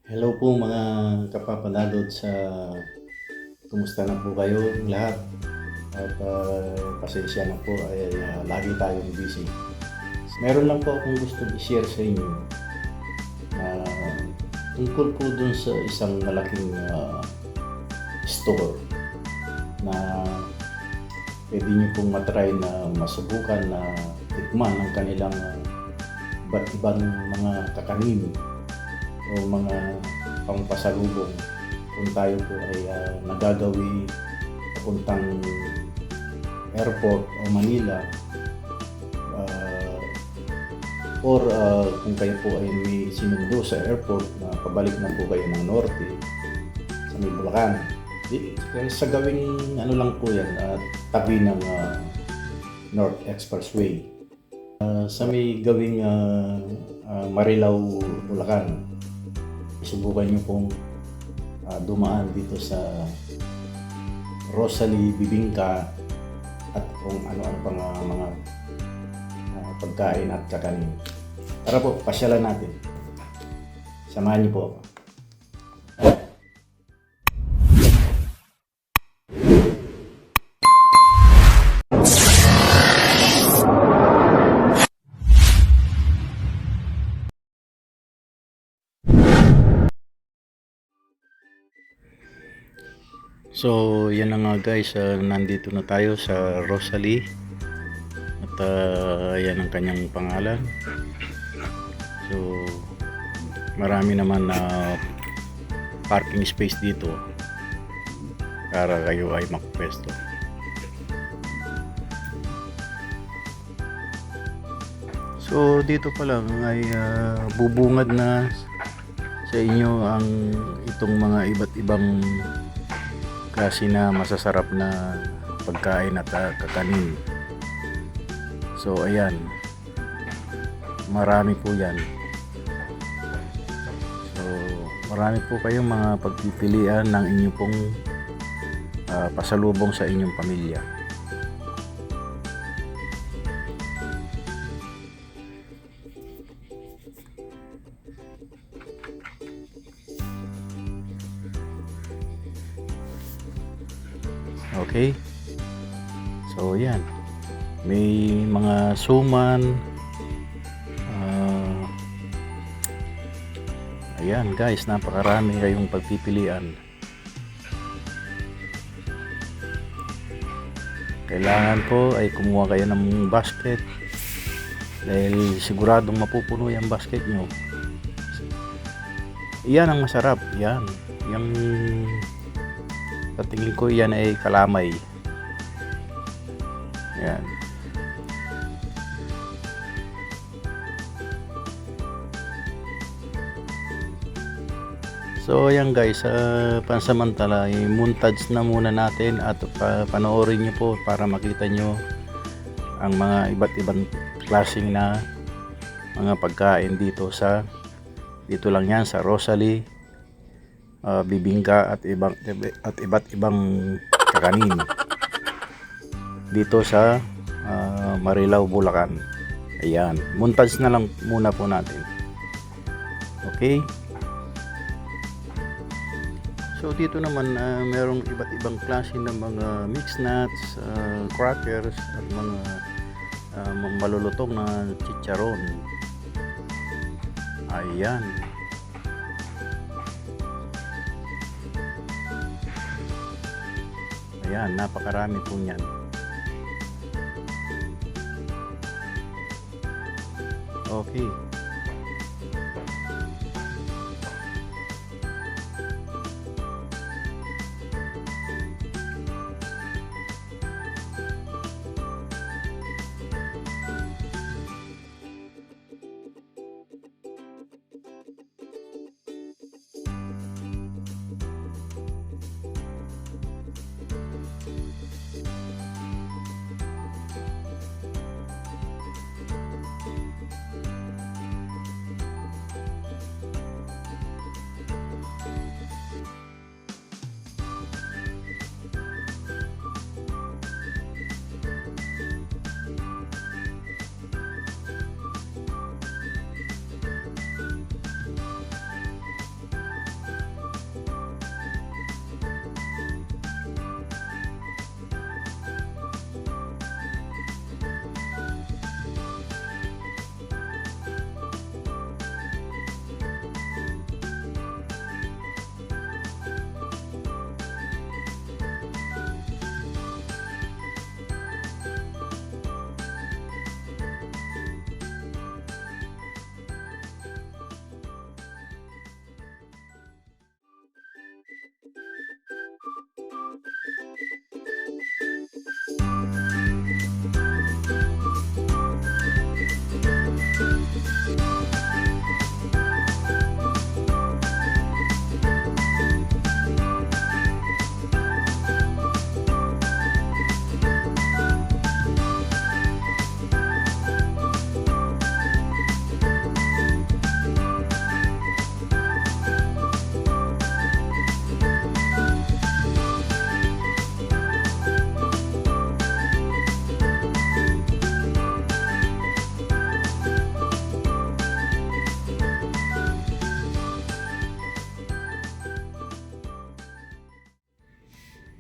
Hello po mga kapapanadod sa kumusta na po kayo lahat at pasensya na po ay lagi tayong busy. Meron lang po akong gusto i-share sa inyo na tungkol po dun sa isang malaking store na pwede nyo pong matry na masubukan na tikman ang kanilang iba't ibang mga kakanin o mga pangpasalubong kung tayo po ay nagagawi papuntang airport o Manila or kung kayo po ay may sinundo sa airport na pabalik na po kayo ng norte sa may Bulacan. Sa gawing ano lang po yan, tabi ng North Expressway. Sa may gawing Marilao, Bulacan. Subukan nyo pong dumaan dito sa Rosalie Bibingka at kung ano-ano pang mga pagkain at kakanin. Tara po, pasyalan natin. Samahan niyo po ako. So, yan na nga guys, nandito na tayo sa Rosalie at yan ang kanyang pangalan. So, marami naman na parking space dito para kayo ay makapwesto. So, dito pa lang ay bubungad na sa inyo ang itong mga iba't ibang klase na masasarap na pagkain at kakanin. So ayan, marami po yan. So marami po kayong mga pagpipilian ng inyong pong pasalubong sa inyong pamilya. Okay, so yan, may mga suman, ayan guys, napakarami kayong pagpipilian. Kailangan po ay kumuha kayo ng basket dahil siguradong mapupuno yung basket nyo. Iyan ang masarap, yan yung sa tingin ko yan ay kalamay. Yan. So ayan guys, pansamantala montage na muna natin at panoorin nyo po para makita nyo ang mga iba't ibang klaseng na mga pagkain dito lang yan sa Rosalie Bibingka at iba't ibang kakanin dito sa Marilao, Bulacan. Ayan, montage na lang muna po natin. Okay, so dito naman merong iba't ibang klase ng mga mixed nuts, crackers at mga malulutong na chicharon. Ayan. Ayan, napakarami po niyan. Okay.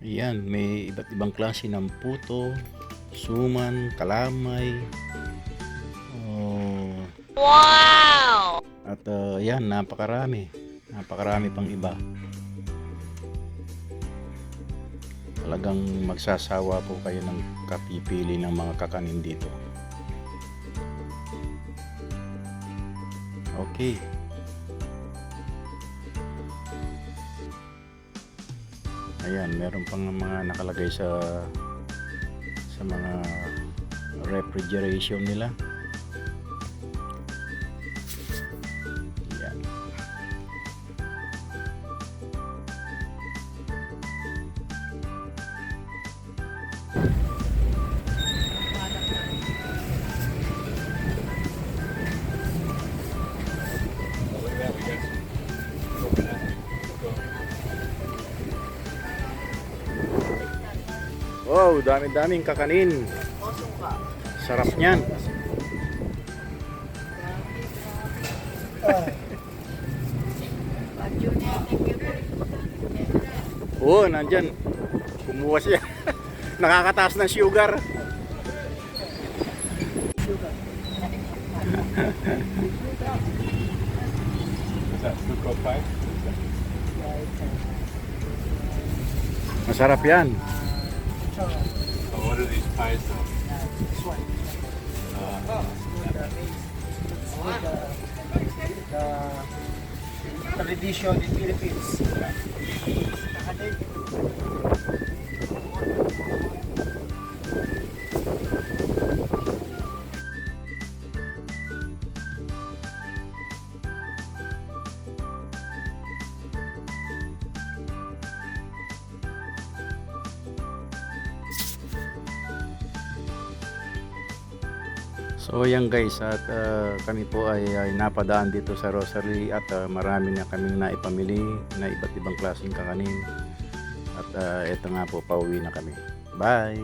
Yan, may iba't ibang klase ng puto, suman, kalamay. Oh, Wow! at yan, napakarami. Napakarami pang iba. Talagang magsasawa po kayo ng kapipili ng mga kakanin dito. Okay. Ayan, meron pang mga nakalagay sa mga refrigeration nila. Ayan. Wow, dami-daming kakanin. Sarap niyan. Oo, nandyan. Kumuha siya. Nakakataas ng sugar. Masarap yan. What are these pies though? The tradition in Philippines. So yan guys, at kami po ay napadaan dito sa Rosary at marami na kaming naipamili na iba't ibang klaseng kakanin. At eto nga po, pauwi na kami. Bye!